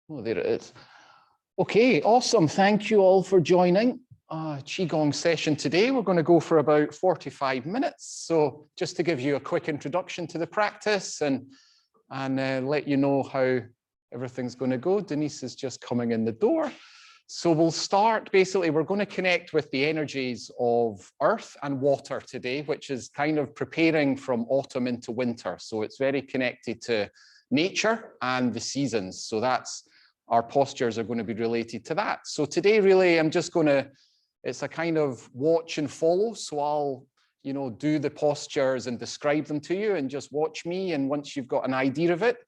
Oh, there it is. Okay, awesome. Thank you all for joining Qigong session today. We're going to go for about 45 minutes. So just to give you a quick introduction to the practice and let you know how everything's going to go. Denise is just coming in the door. So we'll start, basically, we're going to connect with the energies of earth and water today, which is kind of preparing from autumn into winter. So it's very connected to nature and the seasons. So that's, our postures are going to be related to that. So today, really, I'm just going to, it's a kind of watch and follow. So I'll, do the postures and describe them to you and just watch me. And once you've got an idea of it,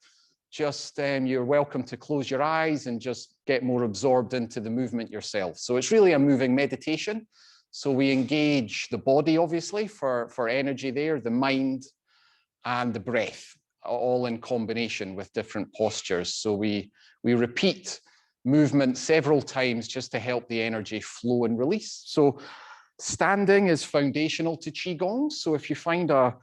just you're welcome to close your eyes and just get more absorbed into the movement yourself. So it's really a moving meditation. So we engage the body, obviously, for energy there, the mind and the breath, all in combination with different postures. So we repeat movement several times just to help the energy flow and release. So standing is foundational to Qigong. So if you find a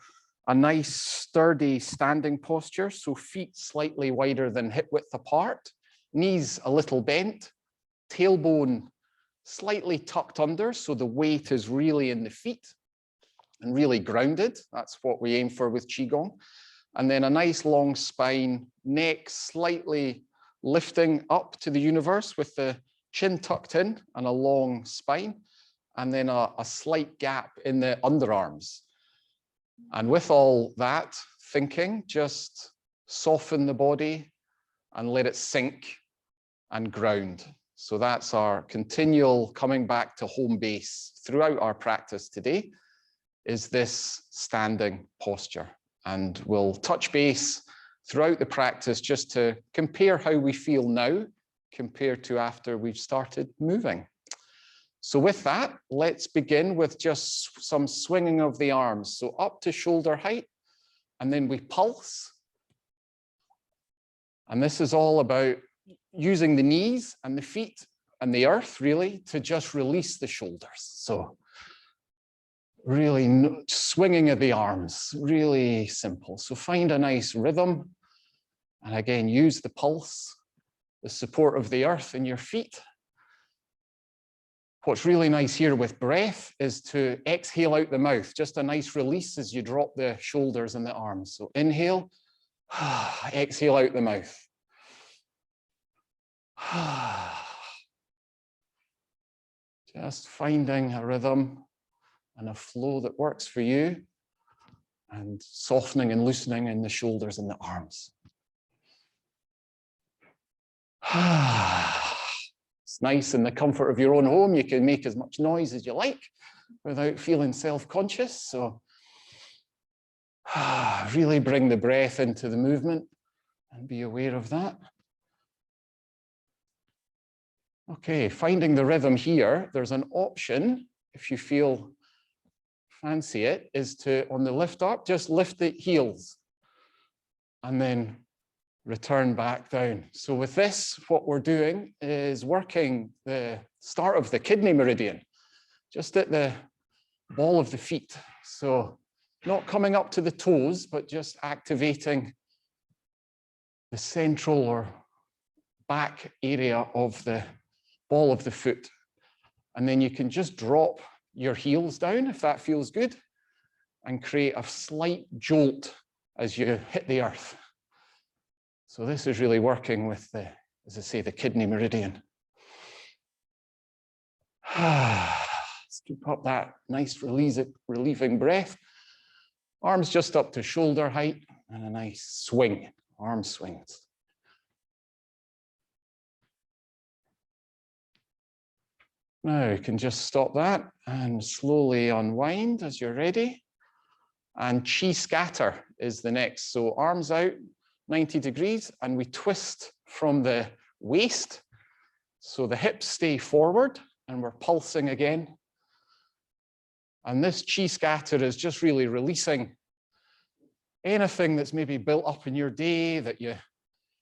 nice sturdy standing posture, so feet slightly wider than hip width apart, knees a little bent, tailbone slightly tucked under, so the weight is really in the feet and really grounded. That's what we aim for with Qigong. And then a nice long spine, neck slightly lifting up to the universe with the chin tucked in and a long spine, and then a slight gap in the underarms. And with all that thinking, just soften the body and let it sink and ground. So that's our continual coming back to home base throughout our practice today, is this standing posture. And we'll touch base throughout the practice just to compare how we feel now compared to after we've started moving. So with that, let's begin with just some swinging of the arms. So up to shoulder height, and then we pulse. And this is all about using the knees and the feet and the earth, really, to just release the shoulders. So really swinging of the arms, really simple. So find a nice rhythm. And again, use the pulse, the support of the earth in your feet. What's really nice here with breath is to exhale out the mouth, just a nice release as you drop the shoulders and the arms. So inhale, exhale out the mouth. Just finding a rhythm and a flow that works for you, and softening and loosening in the shoulders and the arms. It's nice in the comfort of your own home. You can make as much noise as you like without feeling self-conscious. So really bring the breath into the movement and be aware of that. Okay, finding the rhythm here, there's an option, if you feel fancy it, is to, on the lift up, just lift the heels and then return back down. So with this, what we're doing is working the start of the kidney meridian, just at the ball of the feet. So not coming up to the toes, but just activating the central or back area of the ball of the foot. And then you can just drop your heels down if that feels good, and create a slight jolt as you hit the earth. So this is really working with the, as I say, the kidney meridian. Let's keep up that nice relieving breath. Arms just up to shoulder height and a nice swing, arm swings. Now you can just stop that and slowly unwind as you're ready. And chi scatter is the next. So arms out, 90 degrees, and we twist from the waist. So the hips stay forward and we're pulsing again. And this chi scatter is just really releasing anything that's maybe built up in your day that you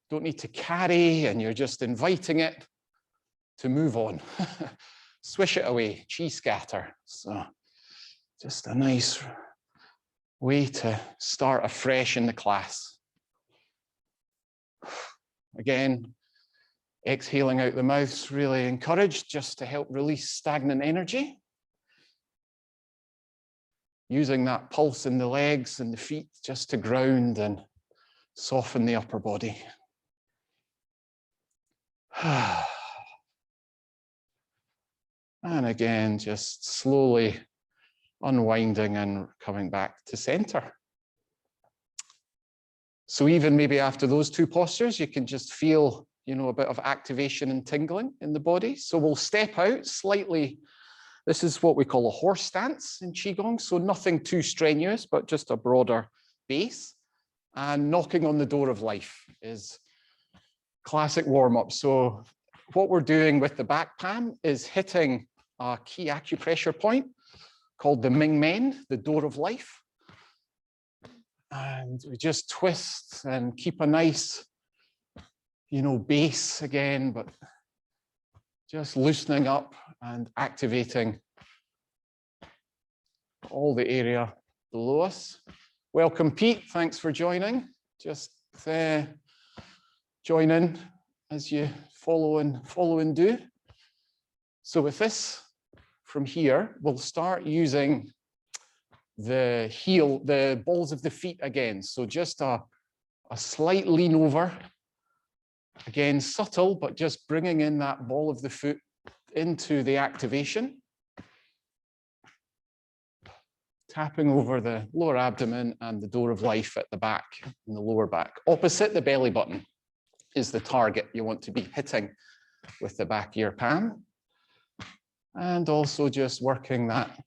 don't need to carry, and you're just inviting it to move on. Swish it away, chi scatter. So just a nice way to start afresh in the class. Again, Exhaling out the mouth is really encouraged just to help release stagnant energy. Using that pulse in the legs and the feet just to ground and soften the upper body. And again, just slowly unwinding and coming back to center. So even maybe after those two postures, you can just feel, you know, a bit of activation and tingling in the body. So we'll step out slightly. This is what we call a horse stance in Qigong. So nothing too strenuous, but just a broader base. And knocking on the door of life is classic warm-up. So what we're doing with the back palm is hitting a key acupressure point called the Ming Men, the door of life. And we just twist and keep a nice, you know, base again, but just loosening up and activating all the area below us. Welcome, Pete. Thanks for joining. Just join in as you follow and do. So with this, from here, we'll start using the balls of the feet again. So just a slight lean over. Again, subtle, but just bringing in that ball of the foot into the activation. Tapping over the lower abdomen and the door of life at the back, in the lower back. Opposite the belly button is the target you want to be hitting with the back of your palm. And also just working that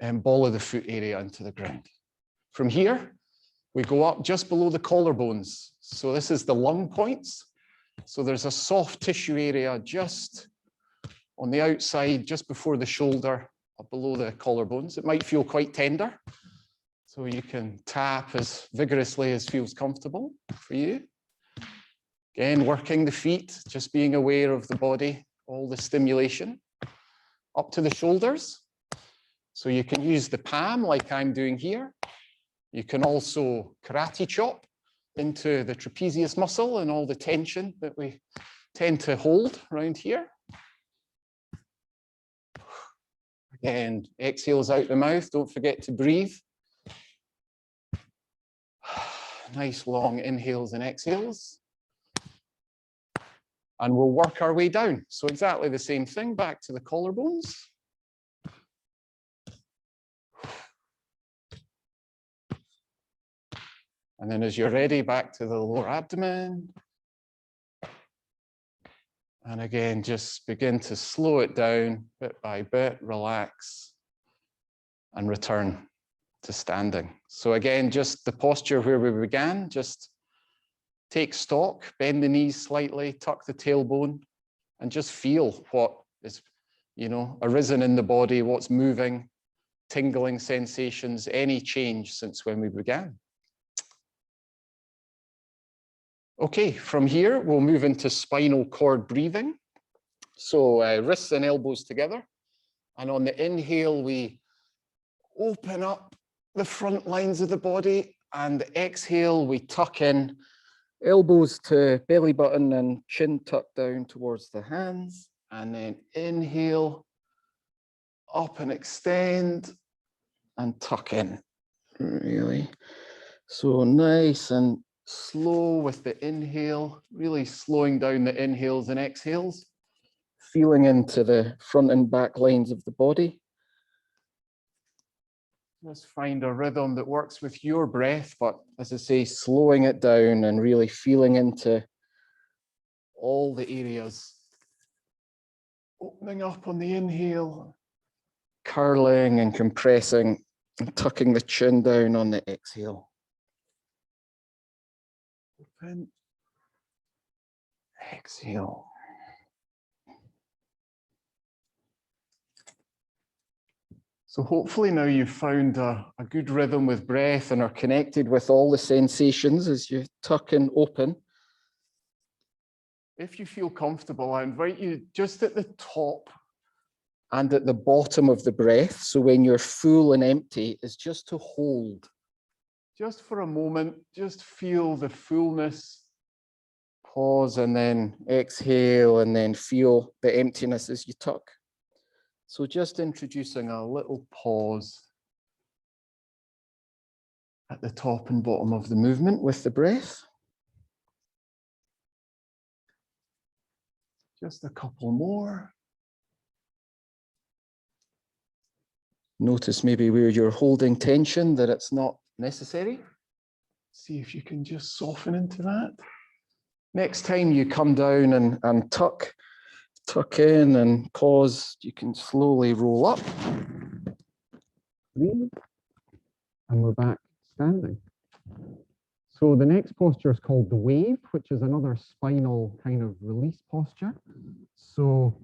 ball of the foot area into the ground. From here, we go up just below the collarbones. So this is the lung points. So there's a soft tissue area just on the outside, just before the shoulder, up below the collarbones. It might feel quite tender. So you can tap as vigorously as feels comfortable for you. Again, working the feet, just being aware of the body, all the stimulation. Up to the shoulders. So you can use the palm like I'm doing here. You can also karate chop into the trapezius muscle and all the tension that we tend to hold around here. Again, exhales out the mouth. Don't forget to breathe. Nice long inhales and exhales. And we'll work our way down. So exactly the same thing, back to the collarbones. And then as you're ready, back to the lower abdomen. And again, just begin to slow it down bit by bit, relax, and return to standing. So again, just the posture where we began, just take stock, bend the knees slightly, tuck the tailbone, and just feel what is, you know, arisen in the body, what's moving, tingling sensations, any change since when we began. Okay, from here, we'll move into spinal cord breathing. So wrists and elbows together. And on the inhale, we open up the front lines of the body. And the exhale, we tuck in, elbows to belly button and chin tucked down towards the hands. And then inhale, up and extend, and tuck in, really. So nice and slow with the inhale, really slowing down the inhales and exhales, feeling into the front and back lines of the body. Just find a rhythm that works with your breath, but as I say, slowing it down and really feeling into all the areas. Opening up on the inhale, curling and compressing and tucking the chin down on the exhale. Open, exhale. So hopefully now you've found a good rhythm with breath and are connected with all the sensations as you tuck and open. If you feel comfortable, I invite you just at the top and at the bottom of the breath. So when you're full and empty, is just to hold. Just for a moment, just feel the fullness Pause and then exhale, and then feel the emptiness as you tuck. So just introducing a little pause at the top and bottom of the movement with the breath. Just a couple more. Notice maybe where you're holding tension, that it's not necessary. See if you can just soften into that. Next time you come down and tuck in and pause, you can slowly roll up. Breathe. And we're back standing. So the next posture is called the wave, which is another spinal kind of release posture. So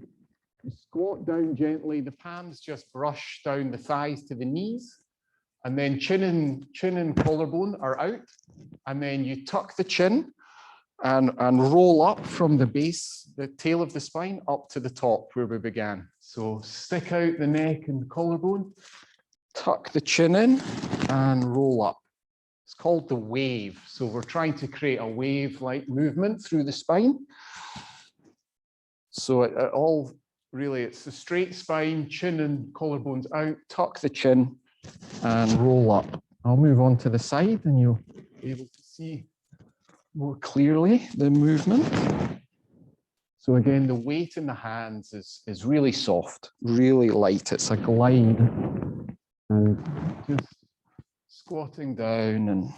you squat down gently, the palms just brush down the thighs to the knees, and then chin and collarbone are out, and then you tuck the chin and roll up from the base, the tail of the spine, up to the top where we began. So stick out the neck and collarbone, tuck the chin in and roll up. It's called the wave. So we're trying to create a wave-like movement through the spine. So it's a straight spine, chin and collarbones out, tuck the chin and roll up. I'll move on to the side and you'll be able to see more clearly the movement. So again, the weight in the hands is really soft, really light. It's a glide. And just squatting down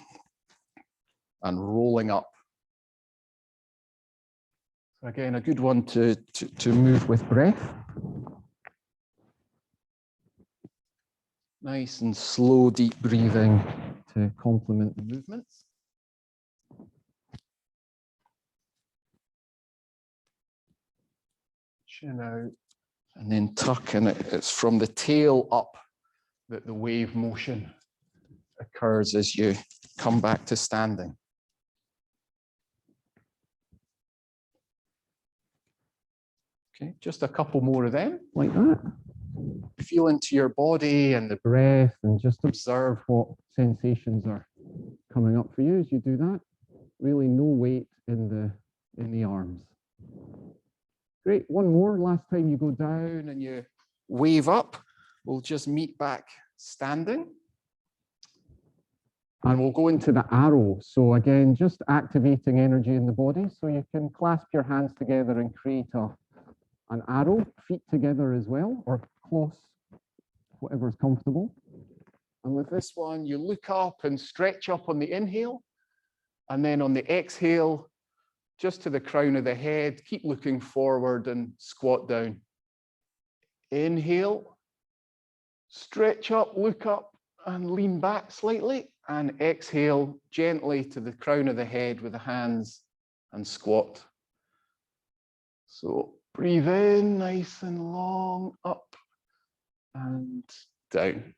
and rolling up. So again, a good one to move with breath. Nice and slow, deep breathing to complement the movements. Chin out and then tuck, and it's from the tail up that the wave motion occurs as you come back to standing. Okay, just a couple more of them like that. Feel into your body and the breath and just observe what sensations are coming up for you as you do that. Really no weight in the arms. Great, one more. Last time you go down and you wave up, we'll just meet back standing. And we'll go into the arrow. So again, just activating energy in the body. So you can clasp your hands together and create an arrow, feet together as well, or close, whatever's comfortable. And with this one, you look up and stretch up on the inhale. And then on the exhale, just to the crown of the head, keep looking forward and squat down. Inhale, stretch up, look up, and lean back slightly. And exhale gently to the crown of the head with the hands and squat. So breathe in, nice and long, up and down.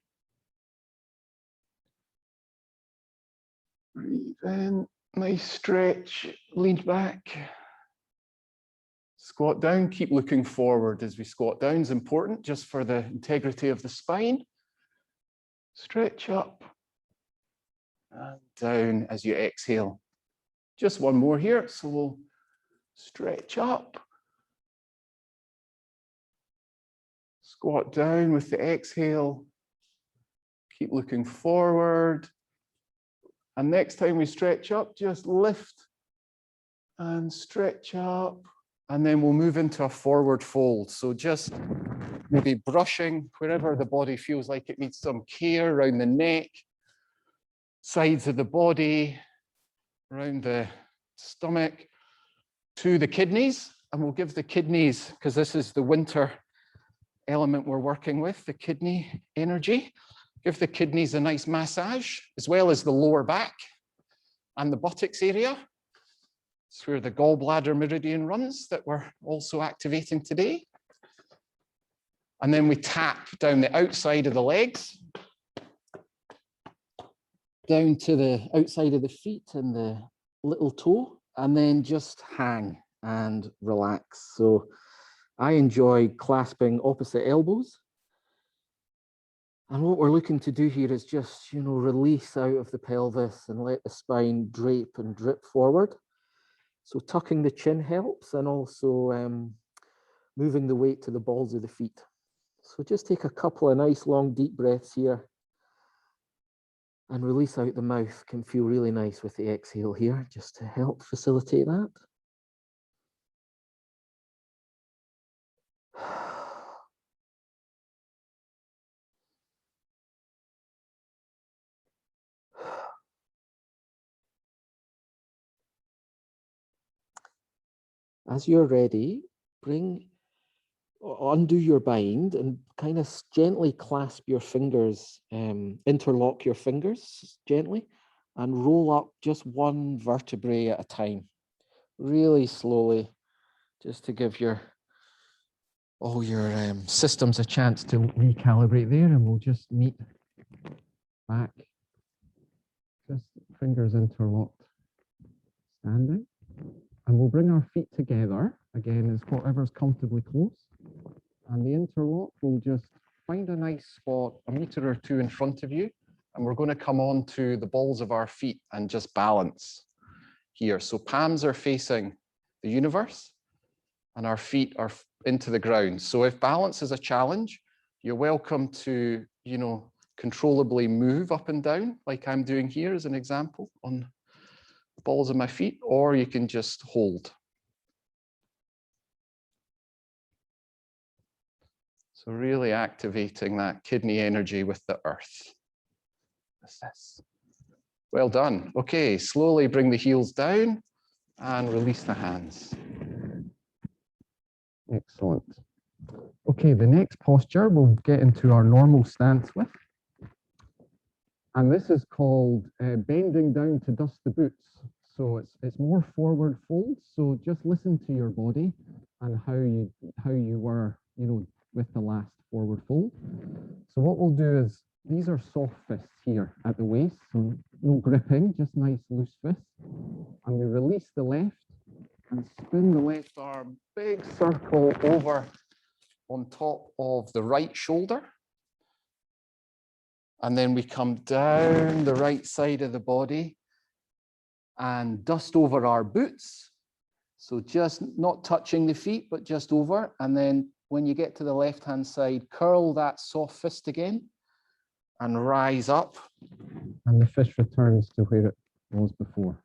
Breathe in, nice stretch, lean back. Squat down, keep looking forward as we squat down is important just for the integrity of the spine. Stretch up and down as you exhale. Just one more here, so we'll stretch up. Squat down with the exhale. Keep looking forward. And next time we stretch up, just lift and stretch up. And then we'll move into a forward fold. So just maybe brushing wherever the body feels like it needs some care, around the neck, sides of the body, around the stomach, to the kidneys. And we'll give the kidneys, because this is the winter element we're working with, the kidney energy. Give the kidneys a nice massage, as well as the lower back and the buttocks area. It's where the gallbladder meridian runs that we're also activating today. And then we tap down the outside of the legs, down to the outside of the feet and the little toe, and then just hang and relax. So I enjoy clasping opposite elbows. And what we're looking to do here is just, release out of the pelvis and let the spine drape and drip forward. So tucking the chin helps, and also moving the weight to the balls of the feet. So just take a couple of nice long deep breaths here, and release out the mouth. Can feel really nice with the exhale here, just to help facilitate that. As you're ready, undo your bind and kind of gently clasp your fingers, interlock your fingers gently, and roll up just one vertebrae at a time, really slowly, just to give all your systems a chance to recalibrate there, and we'll just meet back, just fingers interlocked, standing. And we'll bring our feet together, again, as whatever's comfortably close. And the interlock, will just find a nice spot, a meter or two in front of you. And we're going to come on to the balls of our feet and just balance here. So palms are facing the universe and our feet are into the ground. So if balance is a challenge, you're welcome to, controllably move up and down, like I'm doing here as an example on the balls of my feet, or you can just hold. So really activating that kidney energy with the earth. Well done. Okay, slowly bring the heels down and release the hands. Excellent. Okay, the next posture we'll get into our normal stance with. And this is called bending down to dust the boots. So it's more forward fold. So just listen to your body and how you were, with the last forward fold. So what we'll do is, these are soft fists here at the waist, so no gripping, just nice loose fists. And we release the left and spin the left arm, big circle over on top of the right shoulder. And then we come down the right side of the body and dust over our boots. So just not touching the feet, but just over. And then when you get to the left-hand side, curl that soft fist again and rise up. And the fist returns to where it was before.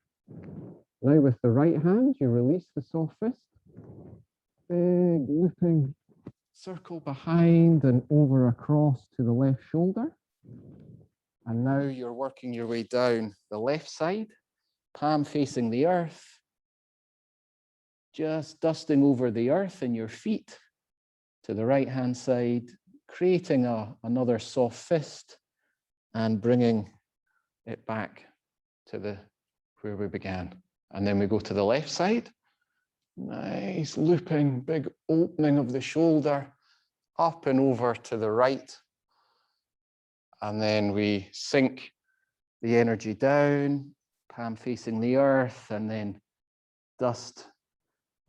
Now with the right hand, you release the soft fist. Big looping circle behind and over across to the left shoulder. And now you're working your way down the left side, palm facing the earth, just dusting over the earth in your feet to the right-hand side, creating another soft fist and bringing it back to where we began. And then we go to the left side. Nice looping, big opening of the shoulder, up and over to the right. And then we sink the energy down, palm facing the earth, and then dust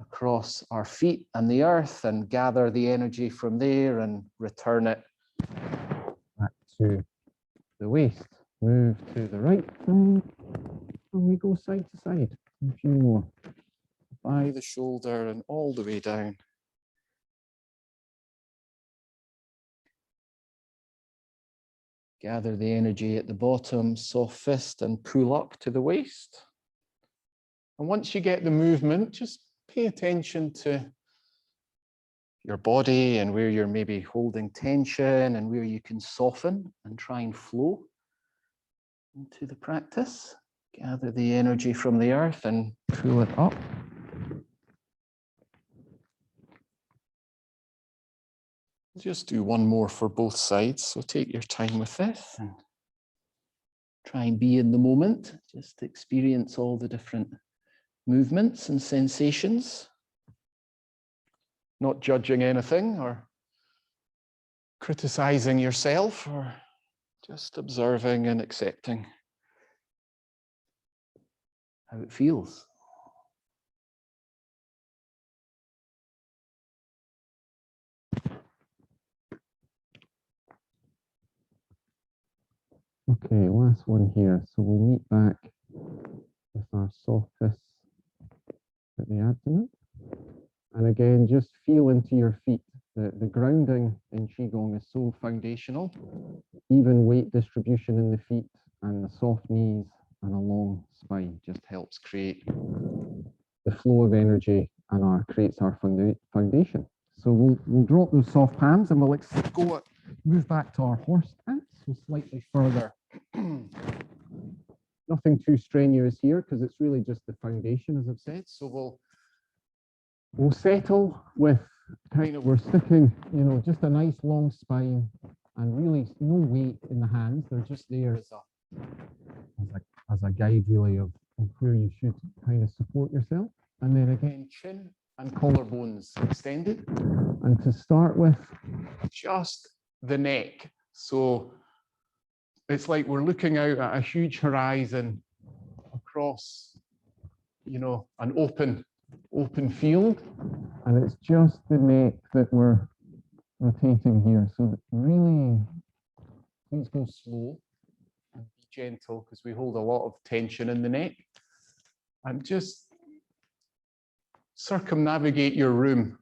across our feet and the earth and gather the energy from there and return it back to the waist. Move to the right side, and we go side to side. A few more. By the shoulder and all the way down. Gather the energy at the bottom, soft fist, and pull up to the waist. And once you get the movement, just pay attention to your body and where you're maybe holding tension and where you can soften and try and flow into the practice. Gather the energy from the earth and pull it up. Just do one more for both sides. So take your time with this and try and be in the moment. Just experience all the different movements and sensations. Not judging anything or criticizing yourself, or just observing and accepting how it feels. Okay, last one here. So we'll meet back with our soft fists at the abdomen. And again, just feel into your feet. The grounding in Qigong is so foundational. Even weight distribution in the feet and the soft knees and a long spine just helps create the flow of energy and creates our foundation. So we'll drop those soft palms and we'll move back to our horse stance, so slightly further. Nothing too strenuous here because it's really just the foundation, as I've said. So we'll settle with we're sticking, just a nice long spine and really no weight in the hands. They're just there as a guide really of where you should kind of support yourself. And then again, chin and collarbones extended. And to start with, just the neck. So it's like we're looking out at a huge horizon across, an open field. And it's just the neck that we're rotating here. So really, please go slow and be gentle because we hold a lot of tension in the neck. And just circumnavigate your room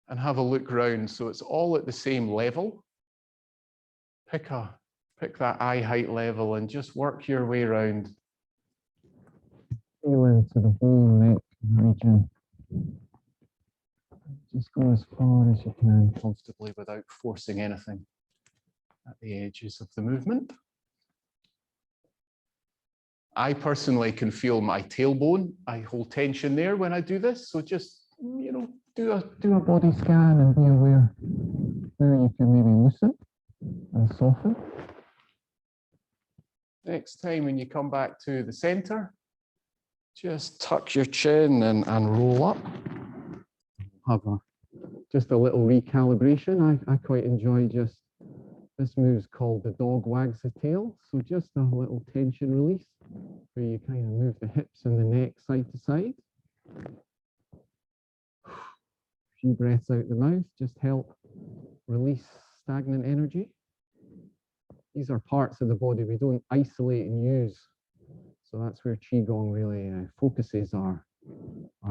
and have a look round. So it's all at the same level. Pick that eye height level and just work your way around. Feel into the whole neck region. Just go as far as you can comfortably without forcing anything at the edges of the movement. I personally can feel my tailbone. I hold tension there when I do this. So just, do a body scan and be aware where you can maybe loosen and soften. Next time when you come back to the center, just tuck your chin and roll up. Have just a little recalibration. I quite enjoy this move's called the dog wags the tail. So just a little tension release where you kind of move the hips and the neck side to side. A few breaths out the mouth, just help release stagnant energy. These are parts of the body we don't isolate and use. So that's where Qigong really focuses our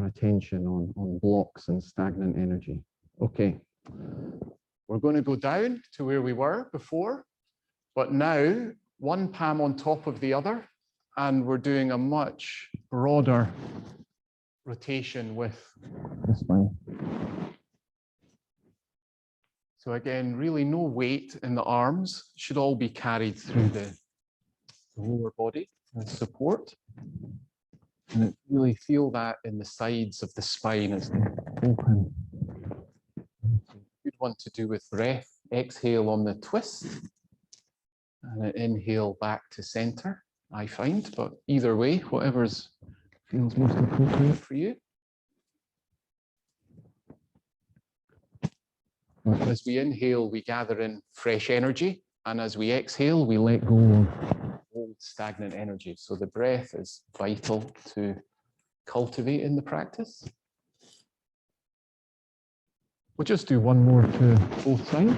attention on blocks and stagnant energy. Okay, we're going to go down to where we were before, but now one palm on top of the other, and we're doing a much broader rotation with the spine. So again, really no weight in the arms, should all be carried through the lower body as support. And really feel that in the sides of the spine as they open. Good one to do with breath. Exhale on the twist and an inhale back to center, I find, but either way, whatever feels most appropriate for you. But as we inhale, we gather in fresh energy, and as we exhale, we let go of old stagnant energy. So the breath is vital to cultivate in the practice. We'll just do one more to both sides.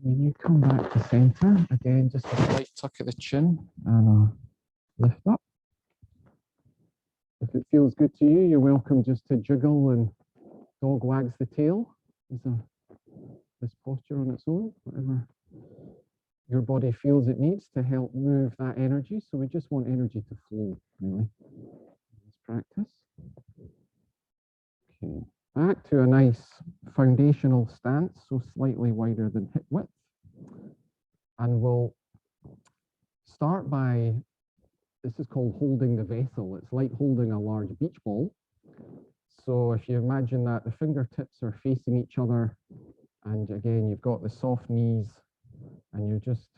When you come back to center, again, just a slight tuck of the chin and a lift up. If it feels good to you, you're welcome just to jiggle and dog wags the tail. This posture on its own, whatever your body feels it needs to help move that energy. So we just want energy to flow, really, in this practice. Okay, back to a nice foundational stance, so slightly wider than hip width. And we'll start by, this is called holding the vessel. It's like holding a large beach ball. So if you imagine that the fingertips are facing each other, and again, you've got the soft knees, and you're just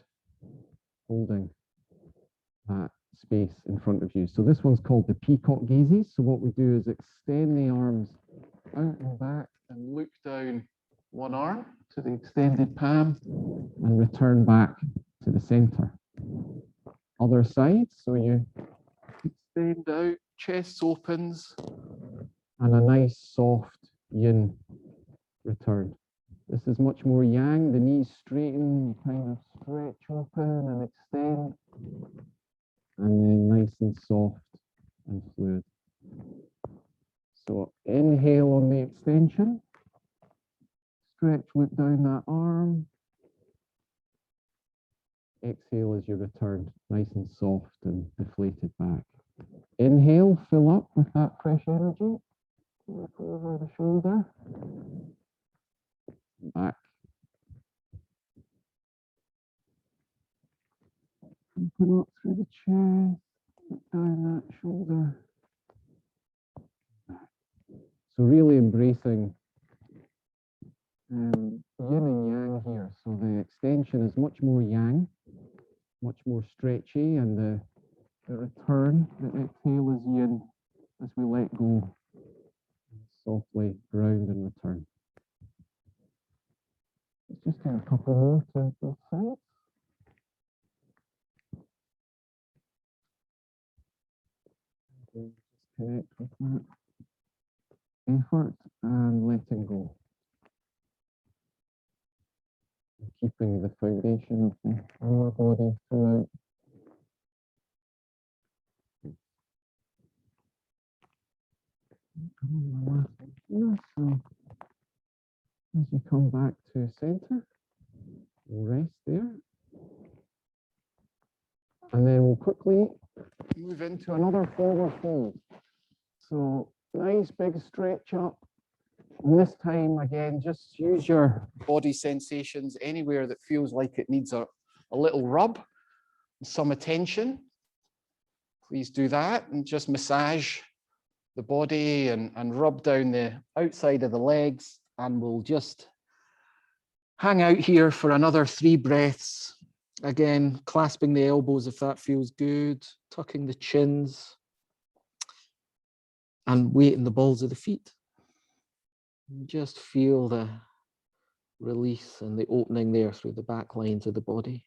holding that space in front of you. So this one's called the Peacock gazes. So what we do is extend the arms out and back and look down one arm to the extended palm and return back to the center. Other side, so you extend out, chest opens, and a nice soft yin return. This is much more yang, the knees straighten, you kind of stretch open and extend. And then nice and soft and fluid. So inhale on the extension. Stretch, look down that arm. Exhale as you return, nice and soft and deflated back. Inhale, fill up with that fresh energy. Look over the shoulder. Back. Open up through the chest, look down that shoulder. Back. So really embracing yin and yang here. So the extension is much more yang, much more stretchy, and the return, the exhale is yin as we let go. Softly ground and return. Let's just do a couple more to both sides. Okay, just connect with that effort and letting go. Keeping the foundation of the lower body throughout. Here, so as you come back to center, we'll rest there. And then we'll quickly move into another forward fold. So nice big stretch up. And this time, again, just use your body sensations anywhere that feels like it needs a little rub, some attention. Please do that and just massage the body and rub down the outside of the legs. And we'll just hang out here for another 3 breaths. Again, clasping the elbows if that feels good, tucking the chins, and weighting the balls of the feet. Just feel the release and the opening there through the back lines of the body.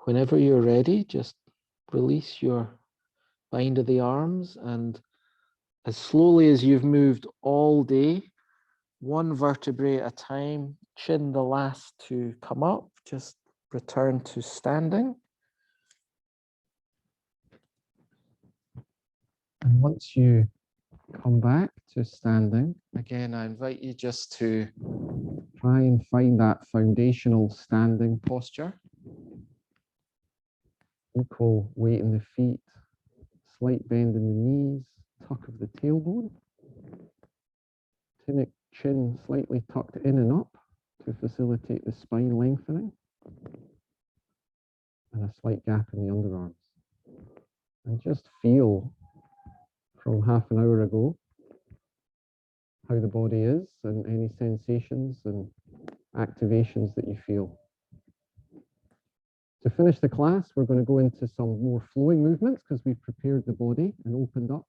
Whenever you're ready, just release your bind of the arms, and as slowly as you've moved all day, 1 vertebrae at a time, chin the last to come up, just return to standing. And once you come back to standing, again, I invite you just to try and find that foundational standing posture. Equal weight in the feet, slight bend in the knees, tuck of the tailbone. Chin slightly tucked in and up to facilitate the spine lengthening. And a slight gap in the underarms. And just feel from half an hour ago how the body is and any sensations and activations that you feel. To finish the class, we're going to go into some more flowing movements because we've prepared the body and opened up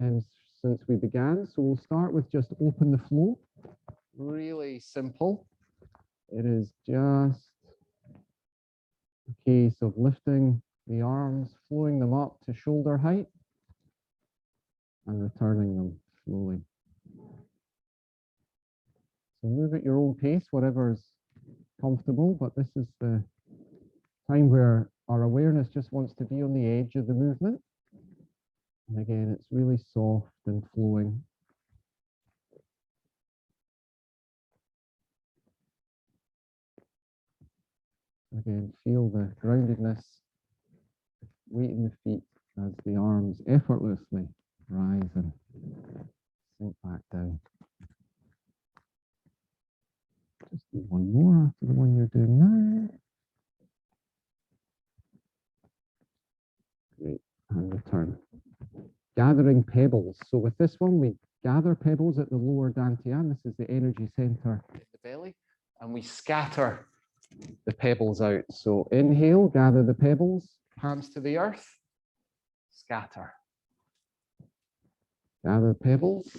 since we began. So we'll start with just open the flow. Really simple. It is just a case of lifting the arms, flowing them up to shoulder height and returning them slowly. So move at your own pace, whatever's comfortable, but this is the time where our awareness just wants to be on the edge of the movement. And again, it's really soft and flowing. Again, feel the groundedness, weight in the feet as the arms effortlessly rise and sink back down. Just do one more after the one you're doing now. Great, and return. Gathering pebbles. So with this one, we gather pebbles at the lower dantian. This is the energy center in the belly, and we scatter the pebbles out. So inhale, gather the pebbles, palms to the earth, scatter. Gather pebbles,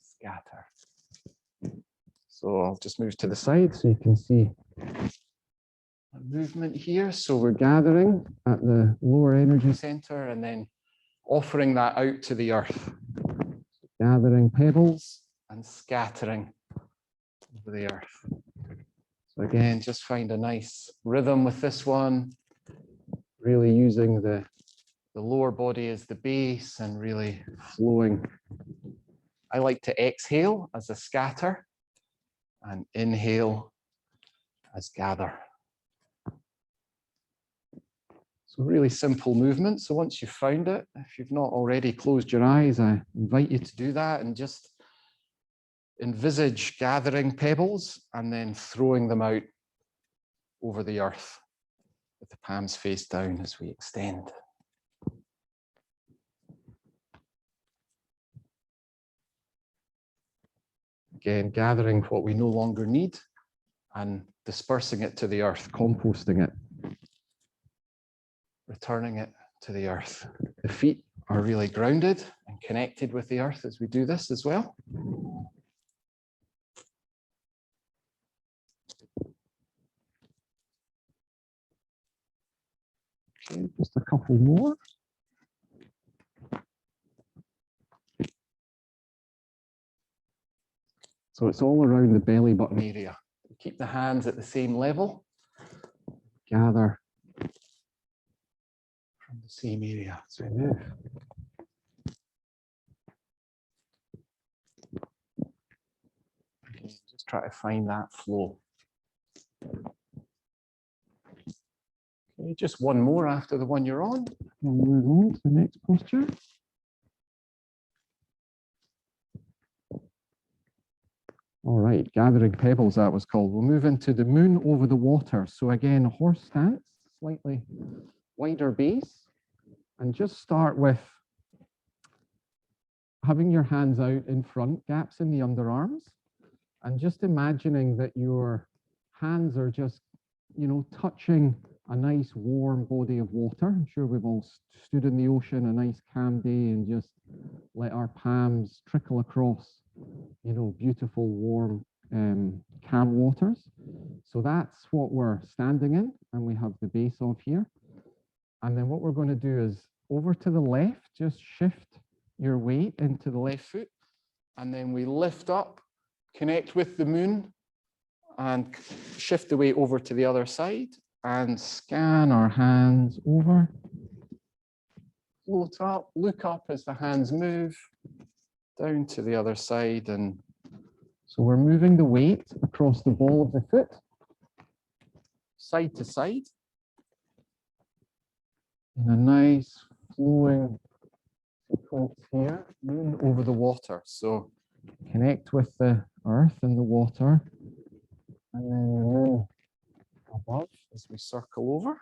scatter. So I'll just move to the side so you can see a movement here. So we're gathering at the lower energy center and then offering that out to the earth. Gathering pebbles and scattering over the earth. So again, just find a nice rhythm with this one, really using the lower body as the base and really flowing. I like to exhale as a scatter and inhale as gather. So really simple movement. So once you've found it, if you've not already closed your eyes, I invite you to do that and just envisage gathering pebbles and then throwing them out over the earth with the palms face down as we extend. Again, gathering what we no longer need and dispersing it to the earth, composting it, returning it to the earth. The feet are really grounded and connected with the earth as we do this as well. Okay, just a couple more. So it's all around the belly button area. Keep the hands at the same level. Gather from the same area as we move. Okay, just try to find that flow. Okay, just one more after the one you're on. We'll move on to the next posture. All right, gathering pebbles, that was called. We'll move into the moon over the water. So again, horse stance, slightly wider base. And just start with having your hands out in front, gaps in the underarms, and just imagining that your hands are just, touching a nice warm body of water. I'm sure we've all stood in the ocean, a nice calm day, and just let our palms trickle across, beautiful, warm, calm waters. So that's what we're standing in, and we have the base of here. And then what we're going to do is over to the left, just shift your weight into the left foot, and then we lift up, connect with the moon, and shift the weight over to the other side, and scan our hands over. Float up, look up as the hands move, down to the other side. And so we're moving the weight across the ball of the foot, side to side, in a nice flowing sequence here, moon over the water. So connect with the earth and the water, and then the moon above as we circle over.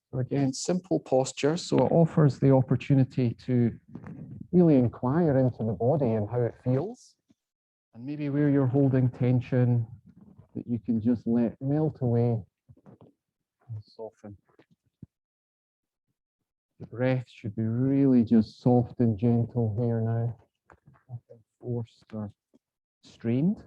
So again, simple posture. So it offers the opportunity to really inquire into the body and how it feels. And maybe where you're holding tension, that you can just let melt away and soften. The breath should be really just soft and gentle here now. Nothing forced or strained.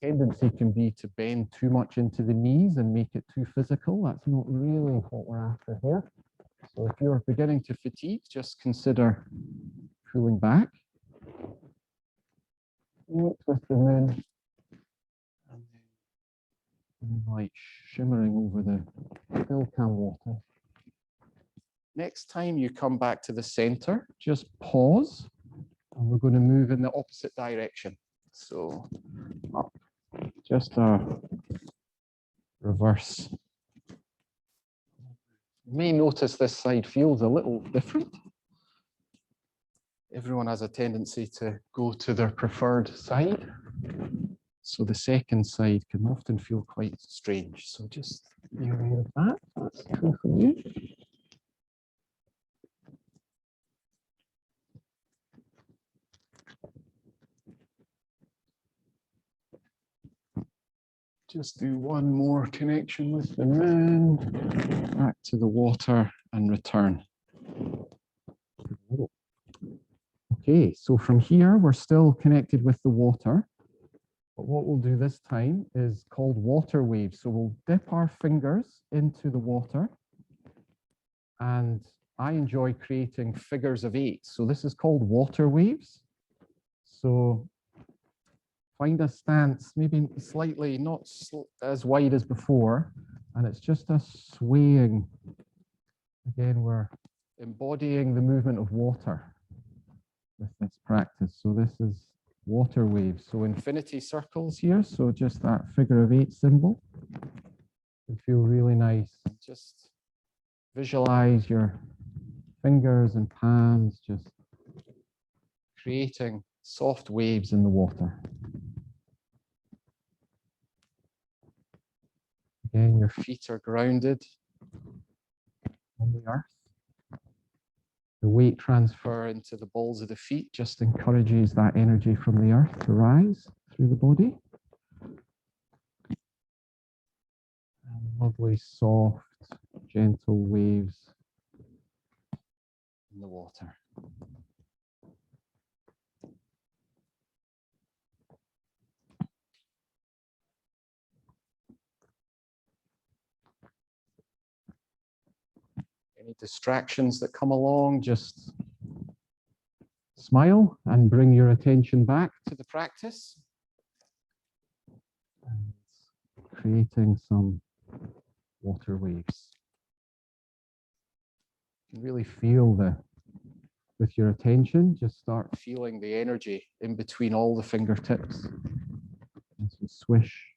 Tendency can be to bend too much into the knees and make it too physical. That's not really what we're after here. So if you're beginning to fatigue, just consider pulling back. With the moon. And then light shimmering over the still calm water. Next time you come back to the center, just pause, and we're going to move in the opposite direction. So up, just a reverse. You may notice this side feels a little different. Everyone has a tendency to go to their preferred side. So the second side can often feel quite strange. So just be aware of that. That's true for you. just do one more connection with the moon, back to the water and return. Okay, so from here, we're still connected with the water. But what we'll do this time is called water waves. So we'll dip our fingers into the water. And I enjoy creating figures of 8. So this is called water waves. So find a stance, maybe slightly not as wide as before. And it's just a swaying. Again, we're embodying the movement of water with this practice. So this is water waves. So infinity circles here. So just that figure of 8 symbol can feel really nice. Just visualize your fingers and palms just creating soft waves in the water. Again, your feet are grounded on the earth. The weight transfer into the balls of the feet just encourages that energy from the earth to rise through the body. And lovely, soft, gentle waves in the water. Any distractions that come along, just smile and bring your attention back to the practice. And creating some water waves. You can really feel with your attention, just start feeling the energy in between all the fingertips. As you swish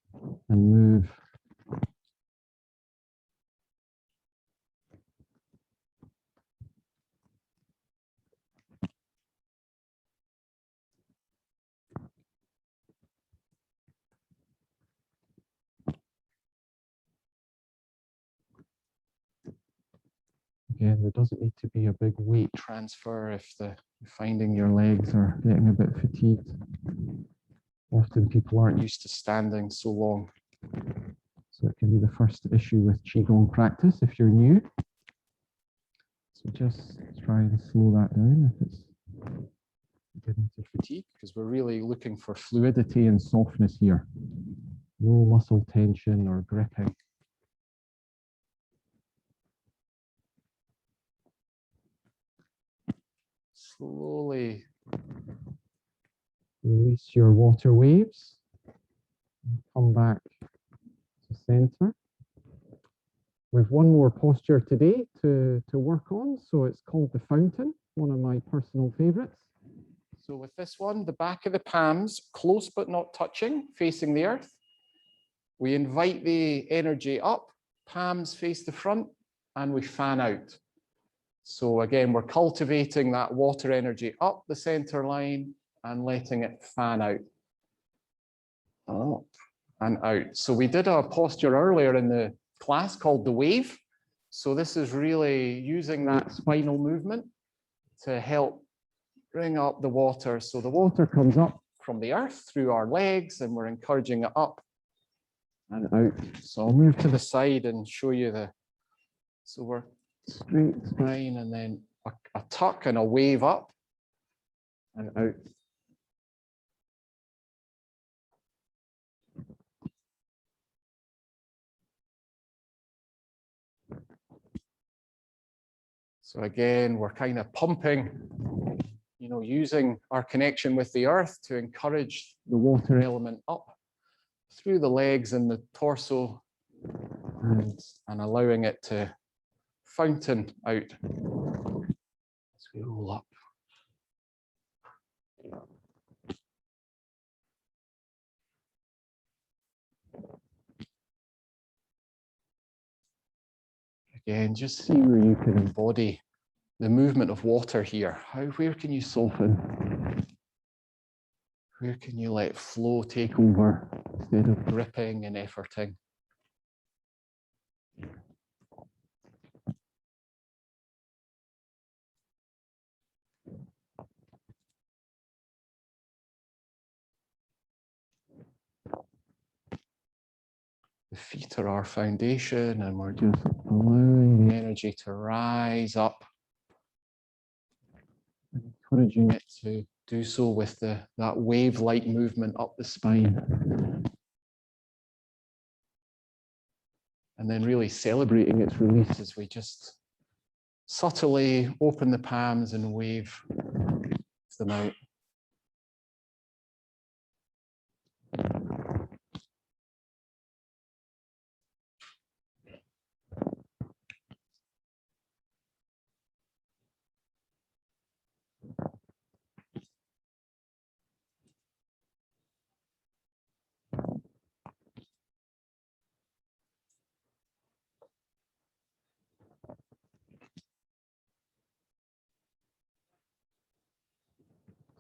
and move. Again, there doesn't need to be a big weight transfer if you're finding your legs are getting a bit fatigued. Often people aren't used to standing so long. So it can be the first issue with Qigong practice if you're new. So just try and slow that down if it's getting to fatigue, because we're really looking for fluidity and softness here. No muscle tension or gripping. Slowly release your water waves. Come back to center. We've one more posture today to work on. So it's called the fountain, one of my personal favorites. So with this one, the back of the palms close but not touching, facing the earth. We invite the energy up, palms face the front, and we fan out. So again, we're cultivating that water energy up the center line and letting it fan out. Up and out. So we did a posture earlier in the class called the wave. So this is really using that spinal movement to help bring up the water. So the water comes up from the earth through our legs and we're encouraging it up and out. So I'll move to the side and show you so we're straight spine and then a tuck and a wave up and out. So again, we're kind of pumping, using our connection with the earth to encourage the water element up through the legs and the torso and allowing it to fountain out as we roll up. Again, just see where you can embody the movement of water here. Where can you soften? Where can you let flow take over instead of gripping and efforting? The feet are our foundation, and we're just allowing the energy to rise up, encouraging it to do so with that wave-like movement up the spine. And then really celebrating its release as we just subtly open the palms and wave them out.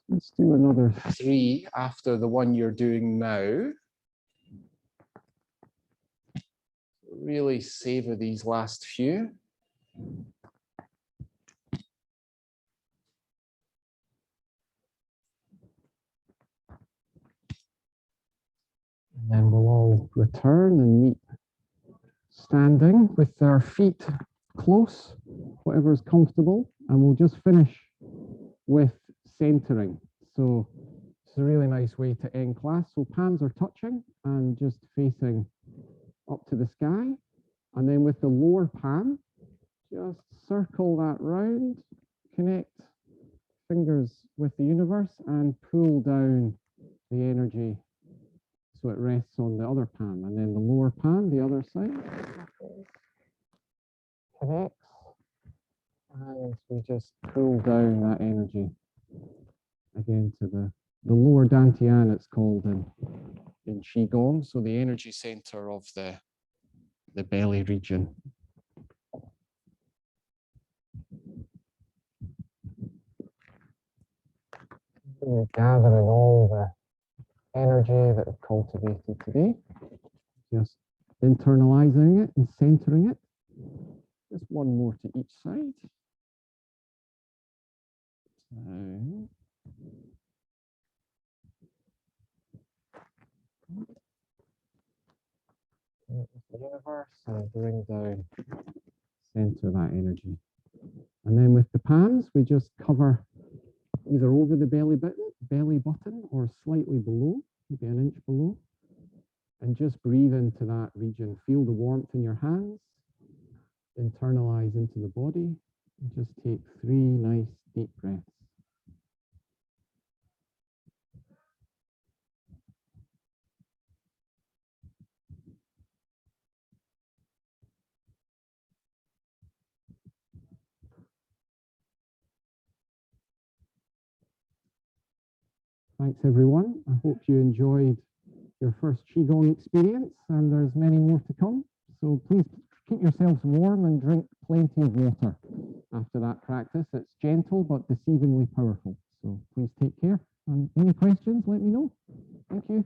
Let's do another 3 after the one you're doing now. Really savor these last few. And then we'll all return and meet standing with our feet close, whatever is comfortable, and we'll just finish with centering. So it's a really nice way to end class. So palms are touching and just facing up to the sky. And then with the lower palm, just circle that round, connect fingers with the universe and pull down the energy so it rests on the other palm. And then the lower palm, the other side, connects. And we just pull down that energy again to the lower dantian, it's called in Qigong. So the energy center of the belly region. We're gathering all the energy that we've cultivated today, just internalizing it and centering it. Just one more to each side. So, the universe and bring down, center that energy. And then with the palms, we just cover either over the belly button or slightly below, maybe an inch below, and just breathe into that region. Feel the warmth in your hands, internalize into the body, and just take 3 nice deep breaths. Thanks, everyone. I hope you enjoyed your first Qigong experience, and there's many more to come. So please keep yourselves warm and drink plenty of water after that practice. It's gentle but deceivingly powerful. So please take care. And any questions, let me know. Thank you.